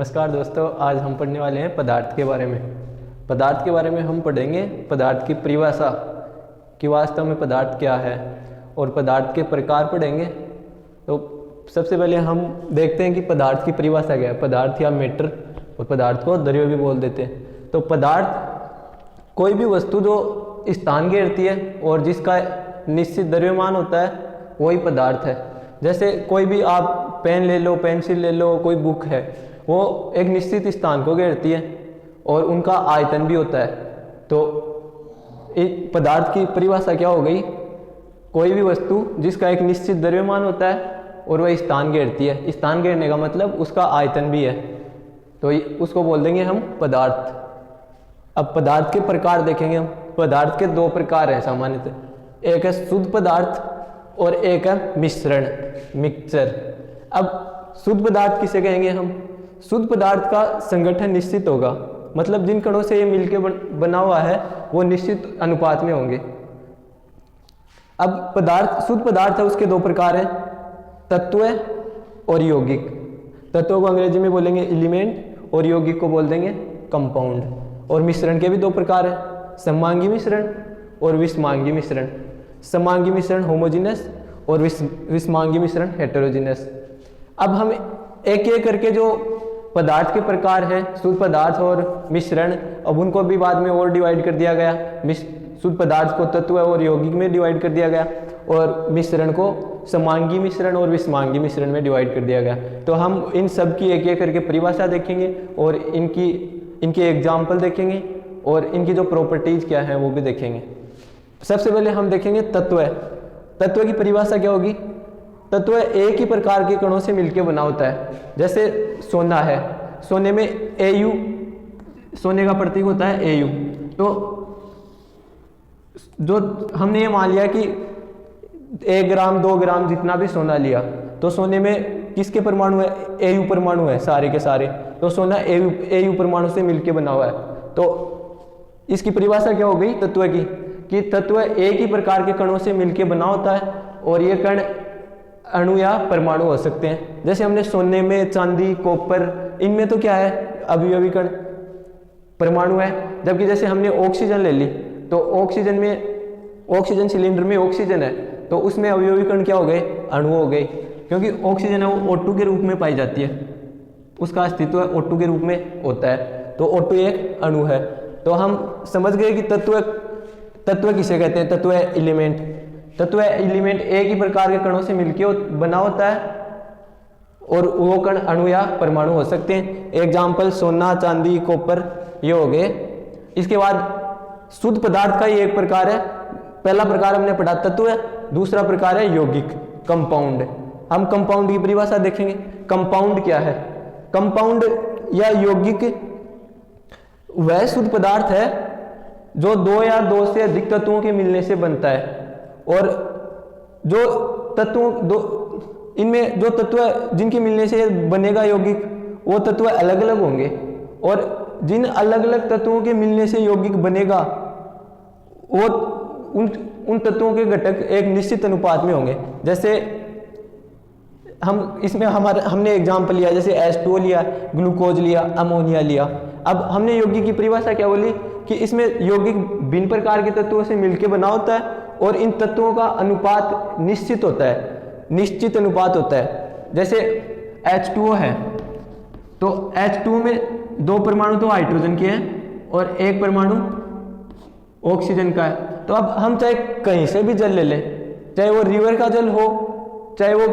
नमस्कार दोस्तों, आज हम पढ़ने वाले हैं पदार्थ के बारे में। पदार्थ के बारे में हम पढ़ेंगे पदार्थ की परिभाषा कि वास्तव में पदार्थ क्या है और पदार्थ के प्रकार पढ़ेंगे। तो सबसे पहले हम देखते हैं कि पदार्थ की परिभाषा क्या है। पदार्थ या मैटर, और पदार्थ को द्रव्य भी बोल देते हैं। तो पदार्थ कोई भी वस्तु जो स्थान घेरती है और जिसका निश्चित द्रव्यमान होता है वही पदार्थ है। जैसे कोई भी आप पेन ले लो, पेंसिल ले लो, कोई बुक है, वो एक निश्चित स्थान को घेरती है और उनका आयतन भी होता है। तो पदार्थ की परिभाषा क्या हो गई? कोई भी वस्तु जिसका एक निश्चित द्रव्यमान होता है और वह स्थान घेरती है। स्थान घेरने का मतलब उसका आयतन भी है, तो उसको बोल देंगे हम पदार्थ। अब पदार्थ के प्रकार देखेंगे हम। पदार्थ के दो प्रकार हैं सामान्यतः, एक है शुद्ध पदार्थ और एक है मिश्रण, मिक्सचर। अब शुद्ध पदार्थ किसे कहेंगे हम? शुद्ध पदार्थ का संगठन निश्चित होगा, मतलब जिन कणों से ये मिलके बना हुआ है वो निश्चित अनुपात में होंगे। अब पदार्थ, शुद्ध पदार्थ है, उसके दो प्रकार हैं, तत्व और यौगिक। तत्व को अंग्रेजी में बोलेंगे एलिमेंट और यौगिक को बोल देंगे कंपाउंड। और मिश्रण के भी दो प्रकार हैं, समांगी मिश्रण और विषमांगी मिश्रण। समांगी मिश्रण होमोजेनस और विषमांगी मिश्रण हेटेरोजेनस। अब हम एक एक करके जो पदार्थ के प्रकार हैं, शुद्ध पदार्थ और मिश्रण, अब उनको भी बाद में और डिवाइड कर दिया गया। शुद्ध पदार्थ को तत्व और यौगिक में डिवाइड कर दिया गया और मिश्रण को समांगी मिश्रण और विषमांगी मिश्रण में डिवाइड कर दिया गया। तो हम इन सब की एक एक करके परिभाषा देखेंगे और इनके एग्जाम्पल देखेंगे और इनकी जो प्रॉपर्टीज क्या है वो भी देखेंगे। सबसे पहले हम देखेंगे तत्व। तत्व की परिभाषा क्या होगी? तत्व एक ही प्रकार के कणों से मिलकर बना होता है। जैसे सोना है, सोने में Au, सोने का प्रतीक होता है Au। तो जो हमने ये मान लिया कि 1 ग्राम 2 ग्राम जितना भी सोना लिया, तो सोने में किसके परमाणु है? Au परमाणु है सारे के सारे। तो सोना Au परमाणु से मिलकर बना हुआ है। तो इसकी परिभाषा क्या हो गई तत्व की? कि तत्व एक ही प्रकार के कणों से मिलकर बना होता है और ये कण अणु या परमाणु हो सकते हैं। जैसे हमने सोने में, चांदी, कॉपर, इनमें तो क्या है? अवयवी कण, परमाणु है। जबकि जैसे हमने ऑक्सीजन ले ली, तो ऑक्सीजन में, ऑक्सीजन सिलेंडर में ऑक्सीजन है, तो उसमें अवयवी कण क्या हो गए? अणु हो गए, क्योंकि ऑक्सीजन है वो O2 के रूप में पाई जाती है, उसका अस्तित्व O2 के रूप में होता है। तो O2 एक अणु है। तो हम समझ गए कि तत्व किसे कहते हैं? तत्व है एलिमेंट। तत्व एलिमेंट एक ही प्रकार के कणों से मिलकर बना होता है और वो कण अणु या परमाणु हो सकते हैं। एग्जाम्पल सोना, चांदी, कॉपर, ये हो गए। इसके बाद शुद्ध पदार्थ का ही एक प्रकार है। पहला प्रकार हमने पढ़ा तत्व है, दूसरा प्रकार है यौगिक, कंपाउंड। हम कंपाउंड की परिभाषा देखेंगे। कंपाउंड क्या है? कंपाउंड या यौगिक वह शुद्ध पदार्थ है जो 2 या 2 से अधिक तत्वों के मिलने से बनता है। और जो इनमें जो तत्व जिनके मिलने से बनेगा यौगिक, वो तत्व अलग अलग होंगे। और जिन अलग अलग तत्वों के मिलने से यौगिक बनेगा वो उन तत्वों के घटक एक निश्चित अनुपात में होंगे। जैसे हम इसमें हमने एग्जाम्पल लिया, जैसे H2O लिया, ग्लूकोज लिया, अमोनिया लिया। अब हमने यौगिक की परिभाषा क्या बोली कि इसमें यौगिक भिन्न प्रकार के तत्वों से मिलकर बना होता है और इन तत्वों का अनुपात निश्चित होता है, निश्चित अनुपात होता है। जैसे H2O है, तो H2O में 2 परमाणु तो हाइड्रोजन के हैं और 1 परमाणु ऑक्सीजन का है। तो अब हम चाहे कहीं से भी जल ले लें, चाहे वो रिवर का जल हो, चाहे वो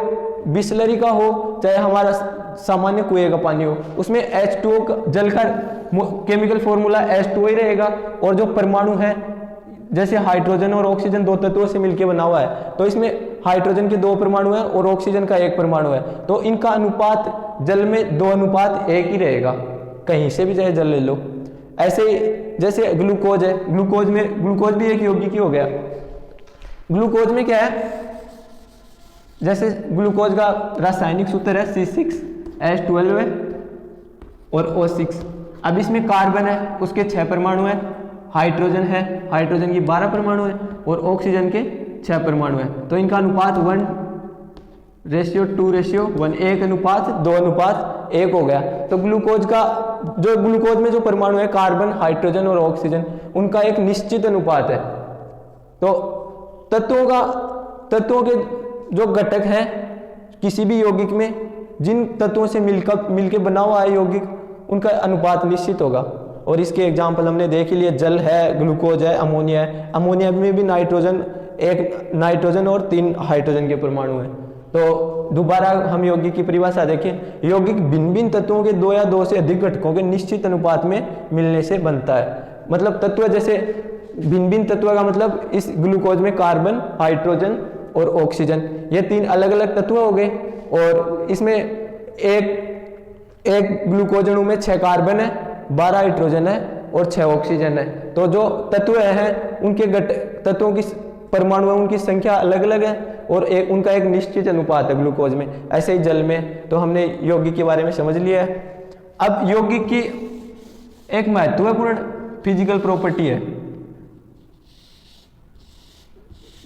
बिस्लरी का हो, चाहे हमारा सामान्य कुएं का पानी हो, उसमें H2O का जल का केमिकल फॉर्मूला H2O ही रहेगा। और जो परमाणु है, जैसे हाइड्रोजन और ऑक्सीजन 2 तत्वों से मिलकर बना हुआ है, तो इसमें हाइड्रोजन के 2 परमाणु है और ऑक्सीजन का 1 परमाणु है। तो इनका अनुपात जल में 2:1 ही रहेगा, कहीं से भी चाहे जल ले लो। ऐसे ही जैसे ग्लूकोज है, ग्लूकोज भी एक यौगिक ही हो गया। ग्लूकोज में क्या है? जैसे ग्लूकोज का रासायनिक सूत्र है C6H12 और O6। अब इसमें कार्बन है, उसके 6 परमाणु है, हाइड्रोजन है, हाइड्रोजन की 12 परमाणु है और ऑक्सीजन के 6 परमाणु है। तो इनका अनुपात 1:2:1, 1:2:2 1 हो गया। तो ग्लूकोज का जो ग्लूकोज में जो परमाणु है कार्बन, हाइड्रोजन और ऑक्सीजन, उनका एक निश्चित अनुपात है। तो तत्वों के जो घटक हैं किसी भी यौगिक में, जिन तत्वों से मिलकर बना हुआ है यौगिक, उनका अनुपात निश्चित होगा। और इसके एग्जाम्पल हमने देख लिए, जल है, ग्लूकोज है, अमोनिया है। अमोनिया में भी एक नाइट्रोजन और 3 हाइड्रोजन के परमाणु हैं। तो दोबारा हम यौगिक की परिभाषा देखें। यौगिक भिन्न भिन्न तत्वों के 2 या 2 से अधिक घटकों के निश्चित अनुपात में मिलने से बनता है। मतलब तत्व, जैसे भिन्न भिन्न तत्व का मतलब इस ग्लूकोज में कार्बन, हाइड्रोजन और ऑक्सीजन, ये 3 अलग अलग तत्व हो गए। और इसमें एक ग्लूकोज अणु में 6 कार्बन है, 12 हाइड्रोजन है और 6 ऑक्सीजन है। तो जो तत्व हैं उनके तत्वों की परमाणु, उनकी संख्या अलग अलग है और उनका एक निश्चित अनुपात है ग्लूकोज में। ऐसे ही जल में। तो हमने यौगिक के बारे में समझ लिया है। अब यौगिक की एक महत्वपूर्ण फिजिकल प्रॉपर्टी है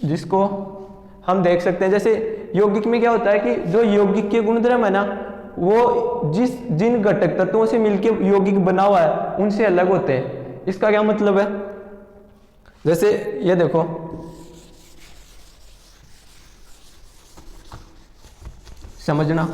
जिसको हम देख सकते हैं। जैसे यौगिक में क्या होता है कि जो यौगिक के गुणधर्म है ना, वो जिन घटक तत्वों से मिलकर यौगिक बना हुआ है उनसे अलग होते हैं। इसका क्या मतलब है? जैसे ये देखो, समझना।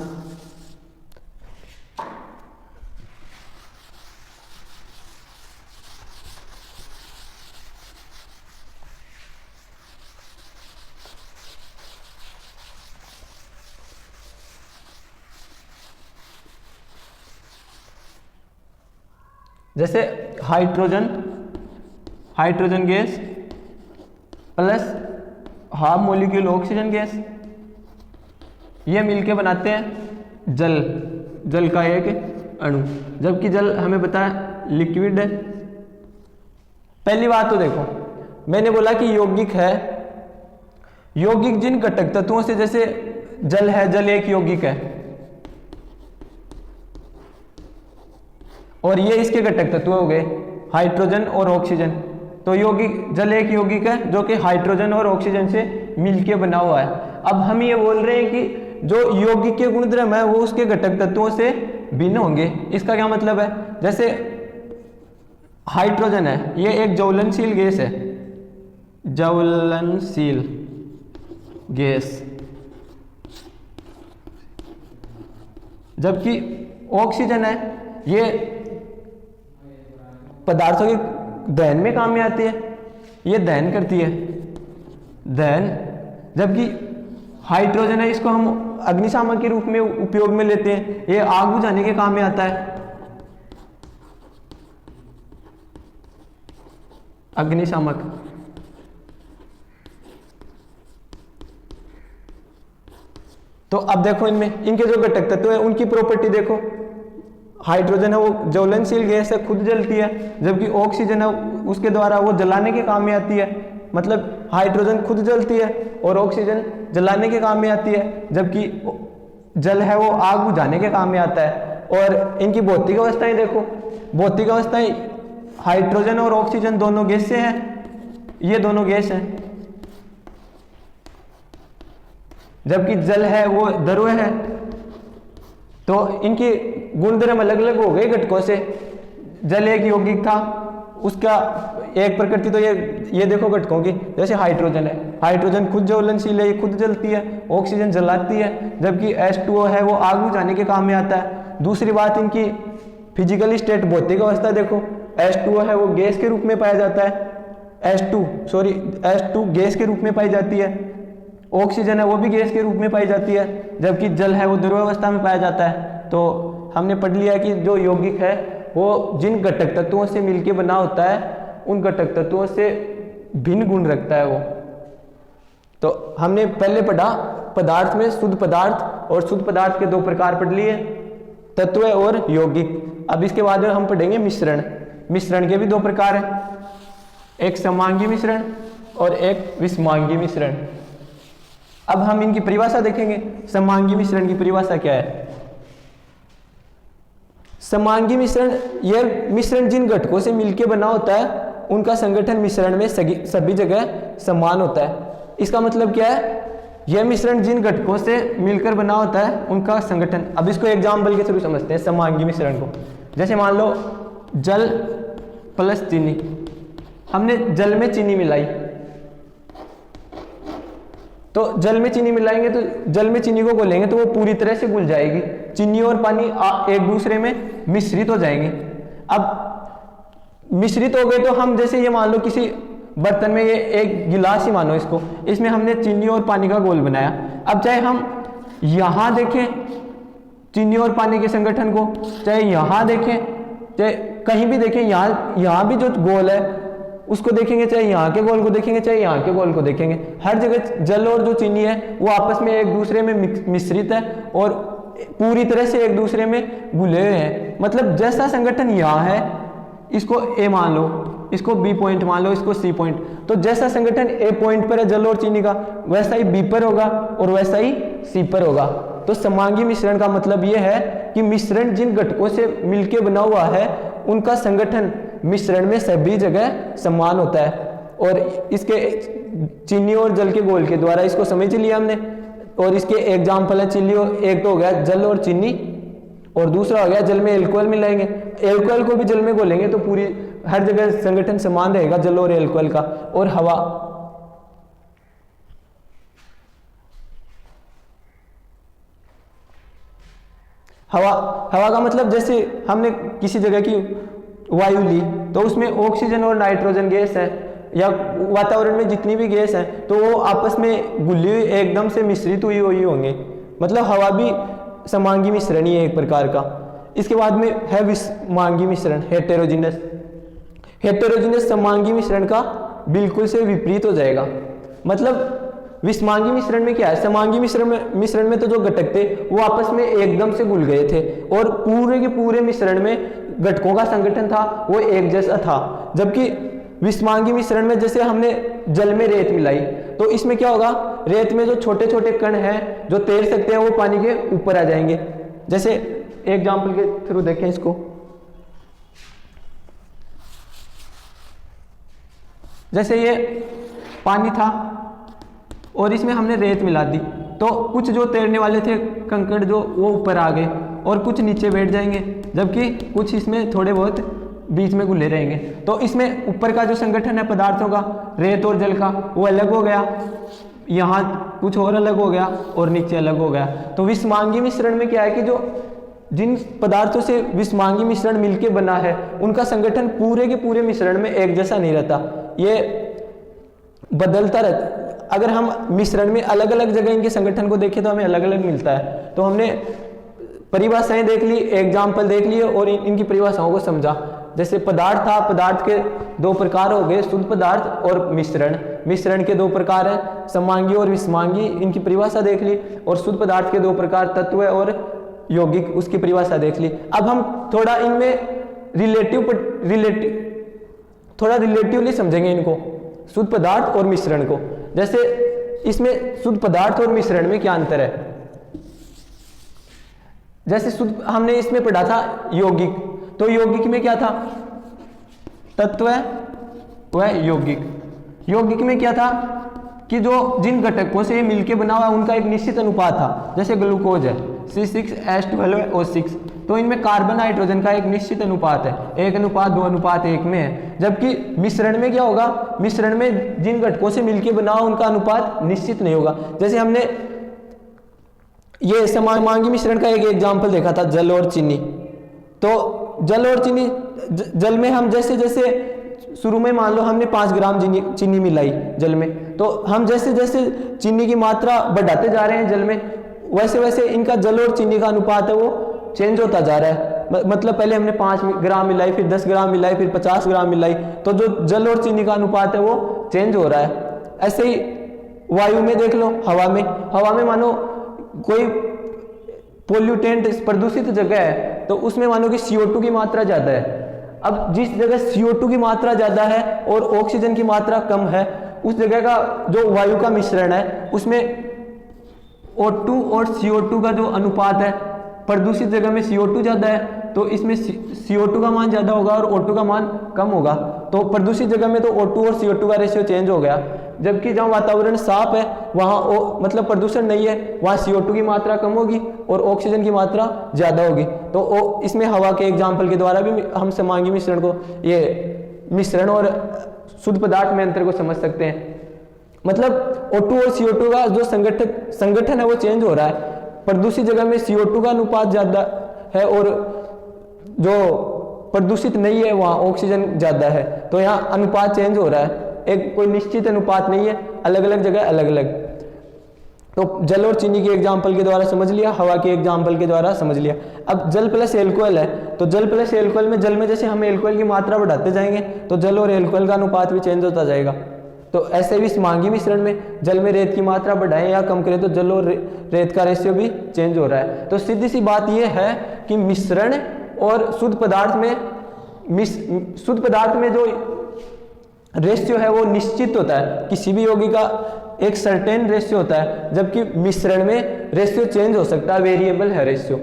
जैसे hydrogen gas plus half molecule oxygen gas, ये मिलके बनाते हैं जल का एक अणु। जबकि जल हमें पता है लिक्विड है। पहली बात तो देखो, मैंने बोला कि यौगिक है, यौगिक जिन घटक तत्वों से, जैसे जल है, जल एक यौगिक है और ये इसके घटक तत्व हो गए हाइड्रोजन और ऑक्सीजन। तो यौगिक, जल एक यौगिक है जो कि हाइड्रोजन और ऑक्सीजन से मिलके बना हुआ है। अब हम ये बोल रहे हैं कि जो यौगिक के गुणधर्म है वो उसके घटक तत्वों से भिन्न होंगे। इसका क्या मतलब है? जैसे हाइड्रोजन है, ये एक ज्वलनशील गैस है, ज्वलनशील गैस। जबकि ऑक्सीजन है, ये पदार्थों के दहन में काम में आती है, ये दहन करती है, दहन। जबकि हाइड्रोजन है, इसको हम अग्निशामक के रूप में उपयोग में लेते हैं, ये आग बुझाने के काम में आता है, अग्निशामक। तो अब देखो इनमें इनके जो घटक तत्व है उनकी प्रॉपर्टी देखो। हाइड्रोजन है वो ज्वलनशील गैस है, खुद जलती है, जबकि ऑक्सीजन है उसके द्वारा वो जलाने के काम में आती है। मतलब हाइड्रोजन खुद जलती है और ऑक्सीजन जलाने के काम में आती है, जबकि जल है वो आग बुझाने के काम में आता है। और इनकी भौतिक अवस्थाएं देखो, भौतिक अवस्थाएं हाइड्रोजन और ऑक्सीजन दोनों गैस से हैं, ये दोनों गैस हैं, जबकि जल है वो द्रव है। तो इनकी गुणधर्म अलग अलग हो गए घटकों से। जल एक यौगिक था, उसका एक प्रकृति तो ये देखो घटकों की, जैसे हाइड्रोजन है, हाइड्रोजन खुद ज्वलनशील है, ये खुद जलती है, ऑक्सीजन जलाती है, जबकि H2O है वो आग बुझाने के काम में आता है। दूसरी बात, इनकी फिजिकल स्टेट, भौतिक अवस्था देखो, H2O है वो गैस के रूप में पाया जाता है, H2 गैस के रूप में पाई जाती है, ऑक्सीजन है वो भी गैस के रूप में पाई जाती है, जबकि जल है वो द्रव अवस्था में पाया जाता है। तो हमने पढ़ लिया कि जो यौगिक है वो जिन घटक तत्वों से मिलकर बना होता है उन घटक तत्वों से भिन्न गुण रखता है वो। तो हमने पहले पढ़ा पदार्थ में शुद्ध पदार्थ और शुद्ध पदार्थ के 2 प्रकार पढ़ लिए, तत्व और यौगिक। अब इसके बाद हम पढ़ेंगे मिश्रण। मिश्रण के भी 2 प्रकार हैं, एक समांगी मिश्रण और एक विषमांगी मिश्रण। अब हम इनकी परिभाषा देखेंगे। समांगी मिश्रण की परिभाषा क्या है? समांगी मिश्रण, यह मिश्रण जिन घटकों से मिलकर बना होता है उनका संगठन मिश्रण में सभी जगह समान होता है। इसका मतलब क्या है? यह मिश्रण जिन घटकों से मिलकर बना होता है उनका संगठन। अब इसको एग्जाम्पल के थ्रू समझते हैं समांगी मिश्रण को। जैसे मान लो जल प्लस चीनी, हमने जल में चीनी मिलाई, तो जल में चीनी मिलाएंगे तो जल में चीनी को घोलेंगे तो वो पूरी तरह से घुल जाएगी, चीनी और पानी एक दूसरे में मिश्रित हो जाएंगे। अब मिश्रित हो गए तो हम जैसे ये मान लो किसी बर्तन में, ये एक गिलास ही मानो इसको, इसमें हमने चीनी और पानी का घोल बनाया। अब चाहे हम यहाँ देखें चीनी और पानी के संगठन को, चाहे यहाँ देखें, चाहे कहीं भी देखें, यहाँ भी जो घोल है उसको देखेंगे, चाहे यहाँ के घोल को देखेंगे, चाहे यहाँ के घोल को देखेंगे, हर जगह जल और जो चीनी है वो आपस में एक दूसरे में मिश्रित है और पूरी तरह से एक दूसरे में घुले हुए हैं। मतलब जैसा संगठन यहाँ है, इसको ए मान लो, इसको बी पॉइंट मान लो, इसको सी पॉइंट, तो जैसा संगठन ए पॉइंट पर है जल और चीनी का, वैसा ही बी पर होगा और वैसा ही सी पर होगा। तो समांगी मिश्रण का मतलब यह है कि मिश्रण जिन घटकों से मिलकर बना हुआ है उनका संगठन मिश्रण में सभी जगह समान होता है। और इसके चीनी और जल के घोल के द्वारा इसको समझ लिया हमने। और इसके एग्जाम्पल है चीनी, एक तो हो गया जल और चीनी, और दूसरा हो गया जल में एल्कोहल मिलाएंगे, एल्कोहल को भी जल में घोलेंगे तो पूरी हर जगह संगठन समान रहेगा जल और एल्कोहल का। और हवा, हवा का मतलब जैसे हमने किसी जगह की वायु ली तो उसमें ऑक्सीजन और नाइट्रोजन गैस है, या वातावरण में जितनी भी गैस है तो वो आपस में घुली हुई एकदम से मिश्रित हुई होंगे। मतलब हवा भी समांगी मिश्रण ही है एक प्रकार का। इसके बाद में है विषमांगी मिश्रण, हेटेरोजीनस। हेटेरोजीनस समांगी मिश्रण का बिल्कुल से विपरीत हो जाएगा। मतलब विषमांगी मिश्रण में क्या है, समांगी मिश्रण में तो जो घटक थे वो आपस में एकदम से घुल गए थे और पूरे के पूरे मिश्रण में घटकों का संगठन था वो एक जैसा था। जबकि विषमांगी मिश्रण में जैसे हमने जल में रेत मिलाई तो इसमें क्या होगा, रेत में जो छोटे छोटे कण हैं जो तैर सकते हैं वो पानी के ऊपर आ जाएंगे। जैसे एग्जाम्पल के थ्रू देखें इसको, जैसे ये पानी था और इसमें हमने रेत मिला दी तो कुछ जो तैरने वाले थे कंकड़ जो वो ऊपर आ गए और कुछ नीचे बैठ जाएंगे, जबकि कुछ इसमें थोड़े बहुत बीच में घुले रहेंगे। तो इसमें ऊपर का जो संगठन है पदार्थों का, रेत और जल का, वो अलग हो गया, यहाँ कुछ और अलग हो गया और नीचे अलग हो गया। तो विषमांगी मिश्रण में क्या है कि जो जिन पदार्थों से विषमांगी मिश्रण मिलके बना है उनका संगठन पूरे के पूरे मिश्रण में एक जैसा नहीं रहता, ये बदलता रहता। अगर हम मिश्रण में अलग अलग जगह इनके संगठन को देखें तो हमें अलग अलग मिलता है। तो हमने परिभाषाएं देख ली, एग्जाम्पल देख लिए और इनकी परिभाषाओं को समझा। जैसे पदार्थ था, पदार्थ के दो प्रकार हो गए, शुद्ध पदार्थ और मिश्रण। मिश्रण के दो प्रकार हैं, समांगी और विषमांगी, इनकी परिभाषा देख ली। और शुद्ध पदार्थ के दो प्रकार, तत्व और यौगिक, उसकी परिभाषा देख ली। अब हम थोड़ा इनमें रिलेटिवली समझेंगे इनको, शुद्ध पदार्थ और मिश्रण को। जैसे इसमें शुद्ध पदार्थ और मिश्रण में क्या अंतर है। जैसे शुद्ध हमने इसमें पढ़ा था यौगिक, तो यौगिक में क्या था, तत्व व यौगिक। यौगिक में क्या था कि जो जिन घटकों से मिलके बना हुआ उनका एक निश्चित अनुपात था। जैसे ग्लूकोज है C6H12O6, तो इनमें कार्बन हाइड्रोजन का एक निश्चित अनुपात है, 1:2:1 में है। जबकि मिश्रण में क्या होगा, मिश्रण में जिन घटकों से मिलके बना हुआ उनका अनुपात निश्चित नहीं होगा। जैसे हमने ये समांगी मिश्रण का एक एग्जाम्पल देखा था, जल और चीनी। तो जल और चीनी, जल में हम जैसे जैसे शुरू में मान लो हमने 5 ग्राम चीनी मिलाई जल में, तो हम जैसे जैसे चीनी की मात्रा बढ़ाते जा रहे हैं जल में, वैसे वैसे इनका जल और चीनी का अनुपात है वो चेंज होता जा रहा है। मतलब पहले हमने 5 ग्राम मिलाई, फिर 10 ग्राम मिलाई, फिर 50 ग्राम मिलाई, तो जो जल और चीनी का अनुपात है वो चेंज हो रहा है। ऐसे ही वायु में देख लो, हवा में मानो कोई पोल्यूटेंट प्रदूषित जगह है तो उसमें मानो कि CO2 की मात्रा ज्यादा है। अब जिस जगह CO2 की मात्रा ज्यादा है और ऑक्सीजन की मात्रा कम है, उस जगह का जो वायु का मिश्रण है उसमें O2 और CO2 का जो अनुपात है, प्रदूषित जगह में CO2 ज्यादा है तो इसमें CO2 का मान ज्यादा होगा और O2 का मान कम होगा। तो प्रदूषित जगह में तो O2 और CO2 का रेशियो चेंज हो गया। जबकि जहाँ वातावरण साफ है वहाँ मतलब प्रदूषण नहीं है, वहाँ CO2 की मात्रा कम होगी और ऑक्सीजन की मात्रा ज़्यादा होगी। तो इसमें हवा के एग्जाम्पल के द्वारा भी हम समांगी मिश्रण को, ये मिश्रण और शुद्ध पदार्थ में अंतर को समझ सकते हैं। मतलब O2 और CO2 का जो संगठन है वो चेंज हो रहा है। प्रदूषित जगह में CO2 का अनुपात ज़्यादा है और जो प्रदूषित नहीं है वहाँ ऑक्सीजन ज़्यादा है, तो यहाँ अनुपात चेंज हो रहा है। एक कोई निश्चित अनुपात नहीं है, अलग अलग जगह अलग अलग। तो जल और चीनी के एग्जाम्पल के द्वारा समझ लिया, हवा के एग्जाम्पल के द्वारा समझ लिया। अब जल प्लस एल्कोहल है, तो जल प्लस एल्कोहल में जल में जैसे हम एल्कोहल की मात्रा बढ़ाते जाएंगे तो जल और एल्कोहल का अनुपात भी चेंज होता जाएगा। तो ऐसे भी समांगी मिश्रण में जल में रेत की मात्रा बढ़ाएं या कम करें तो जल और रेत का रेशियो भी चेंज हो रहा है। तो सीधी सी बात यह है कि मिश्रण और शुद्ध पदार्थ में जो रेशियो है वो निश्चित होता है, किसी भी यौगिक का एक सर्टेन रेशियो होता है, जबकि मिश्रण में रेशियो चेंज हो सकता है, वेरिएबल है रेशियो।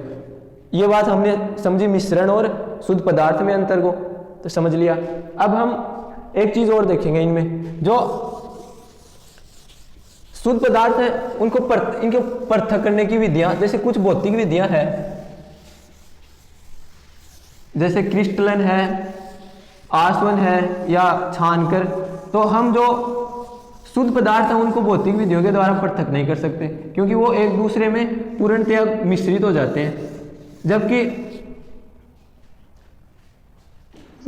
ये बात हमने समझी मिश्रण और शुद्ध पदार्थ में अंतर को, तो समझ लिया। अब हम एक चीज और देखेंगे, इनमें जो शुद्ध पदार्थ है उनको इनके पृथक करने की विधियां, जैसे कुछ भौतिक विधियां हैं, जैसे क्रिस्टलन है, आसवन है या छानकर। तो हम जो शुद्ध पदार्थ है उनको भौतिक विधियों के द्वारा पृथक नहीं कर सकते, क्योंकि वो एक दूसरे में पूर्णतया मिश्रित हो जाते हैं। जबकि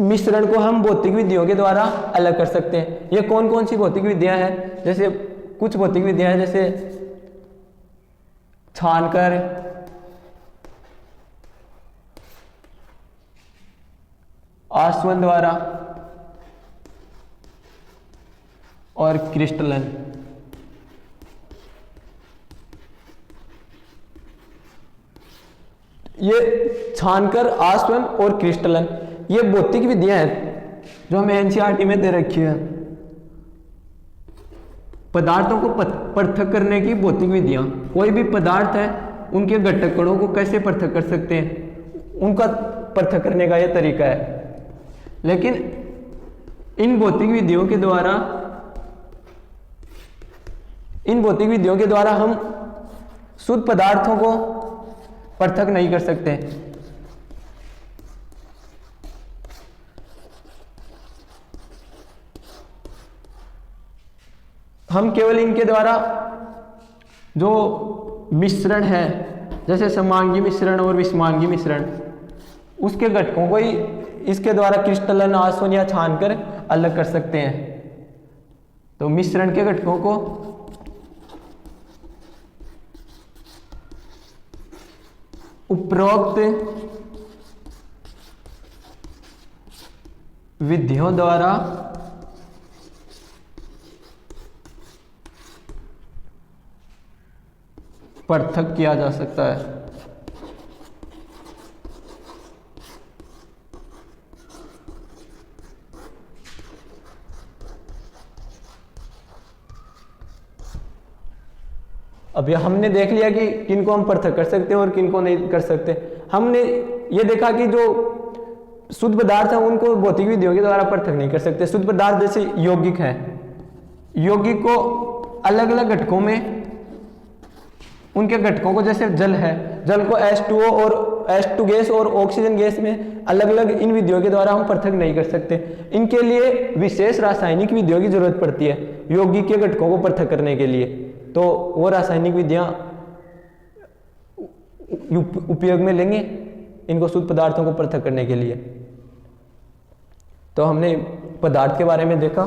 मिश्रण को हम भौतिक विधियों के द्वारा अलग कर सकते हैं। ये कौन कौन सी भौतिक विधियां हैं? जैसे कुछ भौतिक विधियां हैं, जैसे छानकर, आसवन द्वारा और क्रिस्टलन। ये छानकर, आसवन और क्रिस्टलन ये भौतिक विधियां हैं जो हमें NCERT में दे रखी है। पदार्थों को पृथक करने की भौतिक विधियां, कोई भी पदार्थ है उनके घटक कणों को कैसे पृथक कर सकते हैं, उनका पृथक करने का यह तरीका है। लेकिन इन भौतिक विधियों के द्वारा हम शुद्ध पदार्थों को पृथक नहीं कर सकते। हम केवल इनके द्वारा जो मिश्रण है, जैसे समांगी मिश्रण और विषमांगी मिश्रण, उसके घटकों को ही इसके द्वारा क्रिस्टलन, आसवन या छानकर अलग कर सकते हैं। तो मिश्रण के घटकों को उपरोक्त विधियों द्वारा पृथक किया जा सकता है। अब हमने देख लिया कि किनको हम पृथक कर सकते हैं और किनको नहीं कर सकते। हमने ये देखा कि जो शुद्ध पदार्थ है उनको भौतिक विधियों के द्वारा पृथक नहीं कर सकते। शुद्ध पदार्थ जैसे यौगिक है, यौगिक को अलग अलग घटकों में, उनके घटकों को, जैसे जल है, जल को H2O और H2 गैस और ऑक्सीजन गैस में अलग अलग इन विधियों के द्वारा हम पृथक नहीं कर सकते। इनके लिए विशेष रासायनिक विधियों की जरूरत पड़ती है यौगिक के घटकों को पृथक करने के लिए। तो वो रासायनिक विधियां उपयोग में लेंगे इनको शुद्ध पदार्थों को पृथक करने के लिए। तो हमने पदार्थ के बारे में देखा।